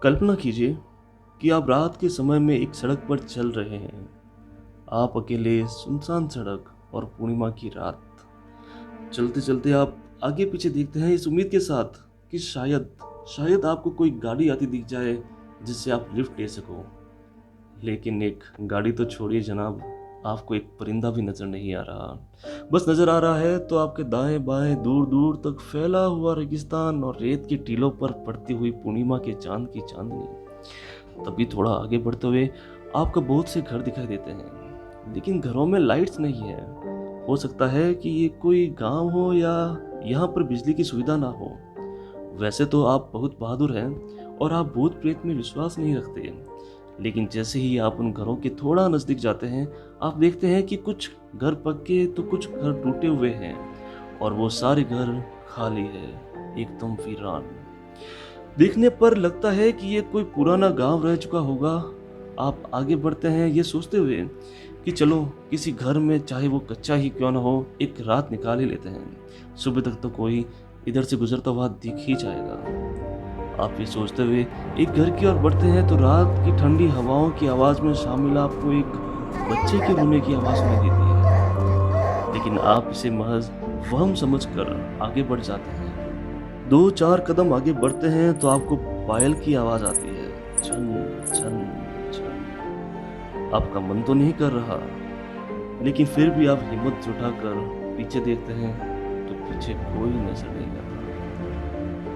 कल्पना कीजिए कि आप रात के समय में एक सड़क पर चल रहे हैं। आप अकेले, सुनसान सड़क और पूर्णिमा की रात। चलते चलते आप आगे पीछे देखते हैं इस उम्मीद के साथ कि शायद शायद आपको कोई गाड़ी आती दिख जाए जिससे आप लिफ्ट ले सको। लेकिन एक गाड़ी तो छोड़िए जनाब, आपको एक परिंदा भी नजर नहीं आ रहा। बस नजर आ रहा है तो आपके दाएं बाएं दूर दूर तक फैला हुआ रेगिस्तान और रेत की टीलों पर पड़ती हुई पूर्णिमा के चांद की चांदनी। तभी थोड़ा आगे बढ़ते हुए आपको बहुत से घर दिखाई देते हैं, लेकिन घरों में लाइट्स नहीं है। हो सकता है कि ये कोई गांव हो या यहाँ पर बिजली की सुविधा ना हो। वैसे तो आप बहुत बहादुर हैं और आप भूत प्रेत में विश्वास नहीं रखते, लेकिन जैसे ही आप उन घरों के थोड़ा नजदीक जाते हैं, आप देखते हैं कि कुछ घर पक्के तो कुछ घर टूटे हुए हैं और वो सारे घर खाली है, एकदम वीरान। देखने पर लगता है कि ये कोई पुराना गांव रह चुका होगा। आप आगे बढ़ते हैं ये सोचते हुए कि चलो किसी घर में, चाहे वो कच्चा ही क्यों ना हो, एक रात निकाल ही लेते हैं। सुबह तक तो कोई इधर से गुजरता हुआ दिख ही जाएगा। आप ये सोचते हुए एक घर की ओर बढ़ते हैं तो रात की ठंडी हवाओं की आवाज में शामिल आपको एक बच्चे के रोने की आवाज सुनाई देती है, लेकिन आप इसे महज वहम समझकर आगे बढ़ जाते हैं। दो चार कदम आगे बढ़ते हैं तो आपको पायल की आवाज आती है, छन छन छन। आपका मन तो नहीं कर रहा, लेकिन फिर भी आप हिम्मत जुटाकर पीछे देखते हैं तो पीछे कोई नजर नहीं आता।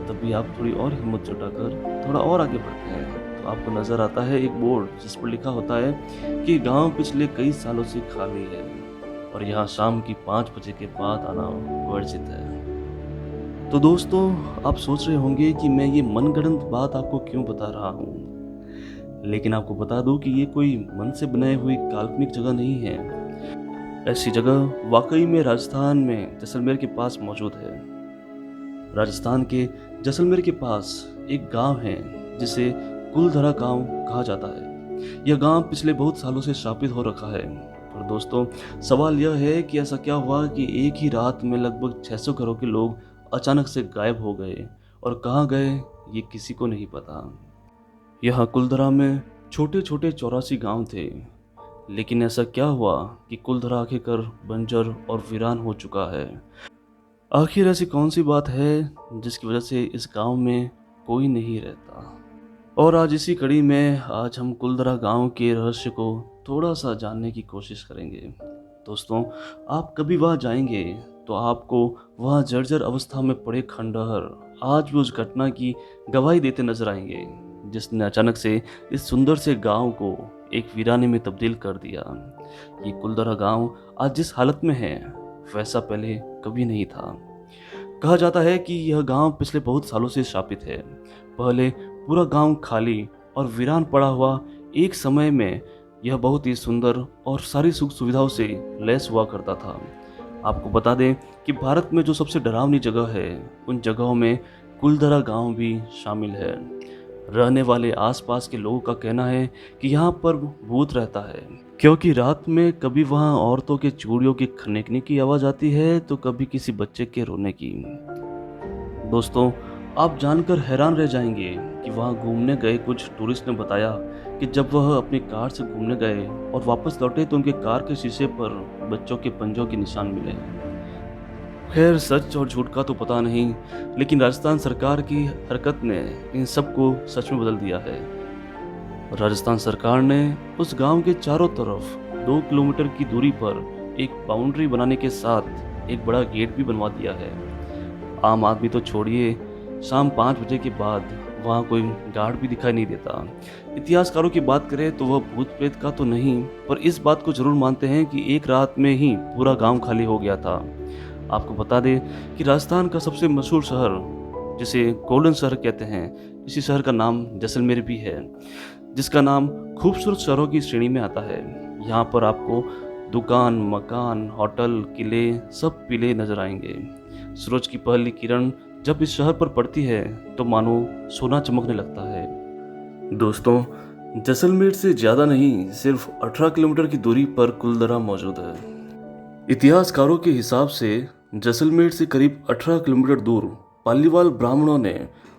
तभी आप थोड़ी और हिम्मत जुटाकर थोड़ा और आगे बढ़ते हैं तो आपको नजर आता है एक बोर्ड जिस पर लिखा होता है कि गांव पिछले कई सालों से खाली है और यहाँ शाम की 5 बजे के बाद आना वर्जित है। तो दोस्तों, आप सोच रहे होंगे कि मैं ये मनगढ़ंत बात आपको क्यों बता रहा हूँ, लेकिन आपको बता दूं कि ये कोई मन से बनाई हुई काल्पनिक जगह नहीं है। ऐसी जगह वाकई में राजस्थान में जैसलमेर के पास मौजूद है। राजस्थान के जैसलमेर के पास एक गांव है जिसे कुलधरा गांव कहा जाता है। यह गांव पिछले बहुत सालों से शापित हो रखा है। पर दोस्तों, सवाल यह है कि ऐसा क्या हुआ कि एक ही रात में लगभग 600 घरों के लोग अचानक से गायब हो गए, और कहाँ गए ये किसी को नहीं पता। यहाँ कुलधरा में छोटे छोटे 84 गांव थे, लेकिन ऐसा क्या हुआ कि कुलधरा आखिरकार बंजर और वीरान हो चुका है। आखिर ऐसी कौन सी बात है जिसकी वजह से इस गांव में कोई नहीं रहता। और आज इसी कड़ी में आज हम कुलधरा गांव के रहस्य को थोड़ा सा जानने की कोशिश करेंगे। दोस्तों, आप कभी वहाँ जाएंगे तो आपको वहाँ जर्जर अवस्था में पड़े खंडहर आज भी उस घटना की गवाही देते नजर आएंगे जिसने अचानक से इस सुंदर से गांव को एक वीराने में तब्दील कर दिया। ये कुलधरा गांव आज जिस हालत में है वैसा पहले कभी नहीं था। कहा जाता है कि यह गांव पिछले बहुत सालों से शापित है। पहले पूरा गांव खाली और वीरान पड़ा हुआ एक समय में यह बहुत ही सुंदर और सारी सुख सुविधाओं से लैस हुआ करता था। आपको बता दें कि भारत में जो सबसे डरावनी जगह है उन जगहों में कुलधरा गांव भी शामिल है। रहने वाले आसपास के लोगों का कहना है कि यहाँ पर भूत रहता है, क्योंकि रात में कभी वहाँ औरतों के चूड़ियों की खनकने की आवाज़ आती है तो कभी किसी बच्चे के रोने की। दोस्तों, आप जानकर हैरान रह जाएंगे कि वहाँ घूमने गए कुछ टूरिस्ट ने बताया कि जब वह अपनी कार से घूमने गए और वापस लौटे तो उनके कार के शीशे पर बच्चों के पंजों के निशान मिले। खैर, सच और झूठ का तो पता नहीं, लेकिन राजस्थान सरकार की हरकत ने इन सब को सच में बदल दिया है। राजस्थान सरकार ने उस गांव के चारों तरफ 2 किलोमीटर की दूरी पर एक बाउंड्री बनाने के साथ एक बड़ा गेट भी बनवा दिया है। आम आदमी तो छोड़िए, शाम 5 बजे के बाद वहाँ कोई गार्ड भी दिखाई नहीं देता। इतिहासकारों की बात करें तो वह भूत प्रेत का तो नहीं, पर इस बात को जरूर मानते हैं कि एक रात में ही पूरा गांव खाली हो गया था। आपको बता दें कि राजस्थान का सबसे मशहूर शहर, जिसे गोल्डन शहर कहते हैं, इसी शहर का नाम जैसलमेर भी है, जिसका नाम खूबसूरत शहरों की श्रेणी में आता है। यहाँ पर आपको दुकान, मकान, होटल, किले सब पीले नजर आएंगे। सूरज की पहली किरण जब इस शहर पर पड़ती है तो मानो सोना चमकने लगता है। दोस्तों, जैसलमेर से ज़्यादा नहीं, सिर्फ 18 किलोमीटर की दूरी पर कुलधरा मौजूद है। इतिहासकारों के हिसाब से जैसलमेर से करीब 18 किलोमीटर दूर पालीवाल ब्राह्मणों ने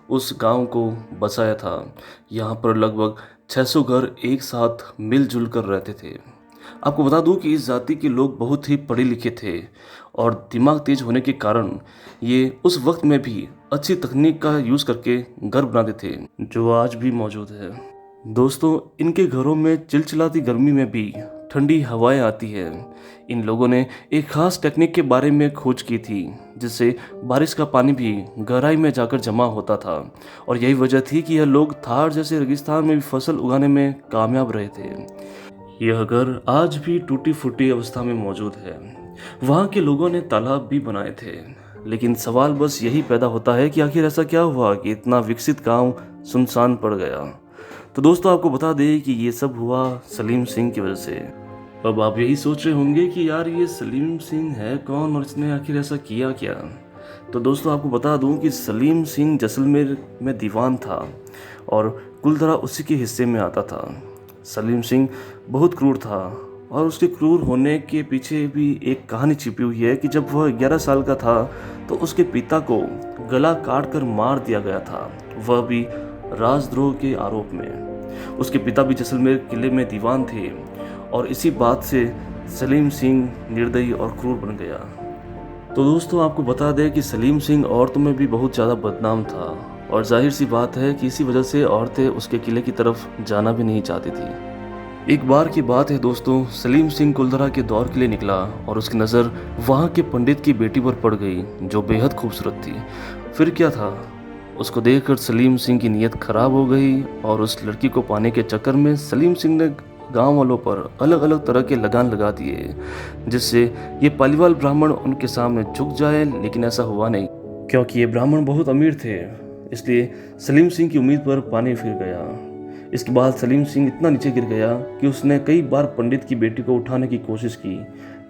उस गांव को बसाया था। यहाँ पर लगभग 600 घर एक साथ मिलजुल कर रहते थे। आपको बता दूं कि इस जाति के लोग बहुत ही पढ़े लिखे थे और दिमाग तेज होने के कारण ये उस वक्त में भी अच्छी तकनीक का यूज़ करके घर बनाते थे, जो आज भी मौजूद है। दोस्तों, इनके घरों में चिलचिलाती गर्मी में भी ठंडी हवाएं आती है। इन लोगों ने एक खास टेक्निक के बारे में खोज की थी, जिससे बारिश का पानी भी गहराई में जाकर जमा होता था, और यही वजह थी कि यह लोग थार जैसे रेगिस्तान में भी फसल उगाने में कामयाब रहे थे। यह घर आज भी टूटी फूटी अवस्था में मौजूद है। वहाँ के लोगों ने तालाब भी बनाए थे, लेकिन सवाल बस यही पैदा होता है कि आखिर ऐसा क्या हुआ कि इतना विकसित गांव सुनसान पड़ गया। तो दोस्तों, आपको बता दें कि ये सब हुआ सलीम सिंह की वजह से। अब आप यही सोच रहे होंगे कि यार ये सलीम सिंह है कौन और इसने आखिर ऐसा किया क्या। तो दोस्तों, आपको बता दूं कि सलीम सिंह जैसलमेर में दीवान था और कुलधरा उसी के हिस्से में आता था। सलीम सिंह बहुत क्रूर था और उसके क्रूर होने के पीछे भी एक कहानी छिपी हुई है कि जब वह 11 साल का था तो उसके पिता को गला काट कर मार दिया गया था, वह भी राजद्रोह के आरोप में। उसके पिता भी जैसलमेर किले में दीवान थे और इसी बात से सलीम सिंह निर्दयी और क्रूर बन गया। तो दोस्तों, आपको बता दें कि सलीम सिंह औरतों में भी बहुत ज़्यादा बदनाम था और जाहिर सी बात है कि इसी वजह से औरतें उसके किले की तरफ जाना भी नहीं चाहती थी। एक बार की बात है दोस्तों, सलीम सिंह कुलधरा के दौर के लिए निकला और उसकी नज़र वहाँ के पंडित की बेटी पर पड़ गई, जो बेहद खूबसूरत थी। फिर क्या था, उसको देखकर सलीम सिंह की नीयत खराब हो गई और उस लड़की को पाने के चक्कर में सलीम सिंह ने गांव वालों पर अलग अलग तरह के लगान लगा दिए, जिससे ये पालीवाल ब्राह्मण उनके सामने झुक जाए। लेकिन ऐसा हुआ नहीं, क्योंकि ये ब्राह्मण बहुत अमीर थे, इसलिए सलीम सिंह की उम्मीद पर पानी फिर गया। इसके बाद सलीम सिंह इतना नीचे गिर गया कि उसने कई बार पंडित की बेटी को उठाने की कोशिश की,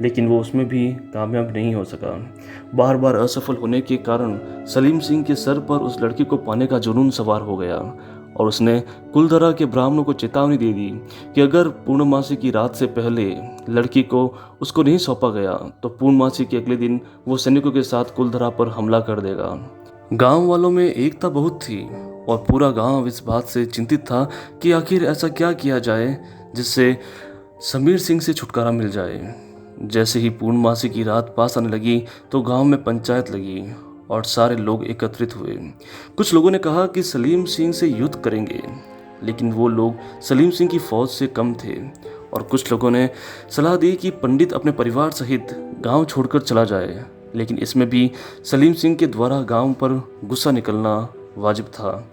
लेकिन वो उसमें भी कामयाब नहीं हो सका। बार बार असफल होने के कारण सलीम सिंह के सर पर उस लड़की को पाने का जुनून सवार हो गया और उसने कुलधरा के ब्राह्मणों को चेतावनी दे दी कि अगर पूर्णमासी की रात से पहले लड़की को उसको नहीं सौंपा गया तो पूर्णमासी के अगले दिन वो सैनिकों के साथ कुलधरा पर हमला कर देगा। गांव वालों में एकता बहुत थी और पूरा गांव इस बात से चिंतित था कि आखिर ऐसा क्या किया जाए जिससे समीर सिंह से छुटकारा मिल जाए। जैसे ही पूर्णमासी की रात पास आने लगी तो गांव में पंचायत लगी और सारे लोग एकत्रित हुए। कुछ लोगों ने कहा कि सलीम सिंह से युद्ध करेंगे, लेकिन वो लोग सलीम सिंह की फौज से कम थे। और कुछ लोगों ने सलाह दी कि पंडित अपने परिवार सहित गांव छोड़कर चला जाए, लेकिन इसमें भी सलीम सिंह के द्वारा गांव पर गुस्सा निकलना वाजिब था।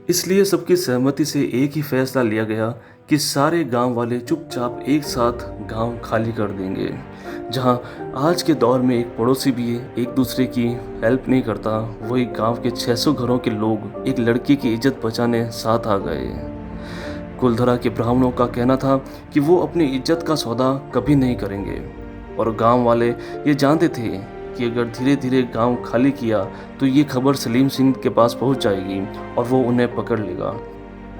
इसलिए सबकी सहमति से एक ही फैसला लिया गया कि सारे गांव वाले चुपचाप एक साथ गांव खाली कर देंगे। जहां आज के दौर में एक पड़ोसी भी एक दूसरे की हेल्प नहीं करता, वही गांव के 600 घरों के लोग एक लड़की की इज्जत बचाने साथ आ गए। कुलधरा के ब्राह्मणों का कहना था कि वो अपनी इज्जत का सौदा कभी नहीं करेंगे और गांव वाले ये जानते थे कि अगर धीरे धीरे गांव खाली किया तो ये खबर सलीम सिंह के पास पहुंच जाएगी और वो उन्हें पकड़ लेगा।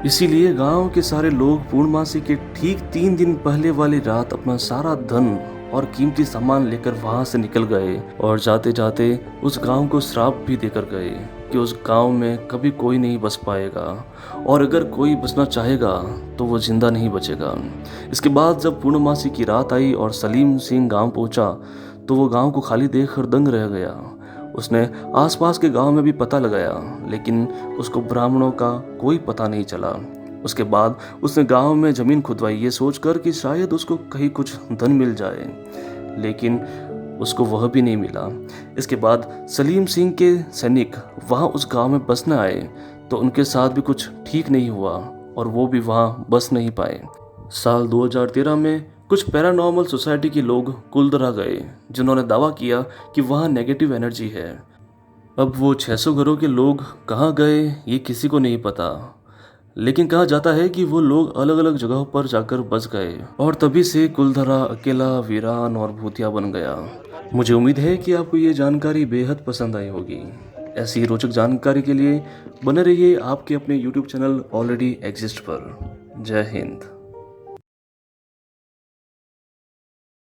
इसीलिए गांव के सारे लोग पूर्णमासी के ठीक 3 दिन पहले वाली रात अपना सारा धन और कीमती सामान लेकर वहां से निकल गए और जाते जाते उस गांव को श्राप भी देकर गए कि उस गांव में कभी कोई नहीं बस पाएगा और अगर कोई बसना चाहेगा तो वो जिंदा नहीं बचेगा। इसके बाद जब पूर्णमासी की रात आई और सलीम सिंह गांव पहुंचा तो वो गांव को खाली देखकर दंग रह गया। उसने आसपास के गांव में भी पता लगाया, लेकिन उसको ब्राह्मणों का कोई पता नहीं चला। उसके बाद उसने गांव में ज़मीन खुदवाई, ये सोचकर कि शायद उसको कहीं कुछ धन मिल जाए, लेकिन उसको वह भी नहीं मिला। इसके बाद सलीम सिंह के सैनिक वहां उस गांव में बसने आए तो उनके साथ भी कुछ ठीक नहीं हुआ और वो भी वहां बस नहीं पाए। साल 2013 में कुछ पैरानॉर्मल सोसाइटी के लोग कुलधरा गए, जिन्होंने दावा किया कि वहाँ नेगेटिव एनर्जी है। अब वो 600 घरों के लोग कहाँ गए ये किसी को नहीं पता, लेकिन कहा जाता है कि वो लोग अलग अलग जगहों पर जाकर बस गए और तभी से कुलधरा अकेला, वीरान और भूतिया बन गया। मुझे उम्मीद है कि आपको ये जानकारी बेहद पसंद आई होगी। ऐसी रोचक जानकारी के लिए बने रहिए आपके अपने YouTube चैनल ऑलरेडी एग्जिस्ट पर। जय हिंद।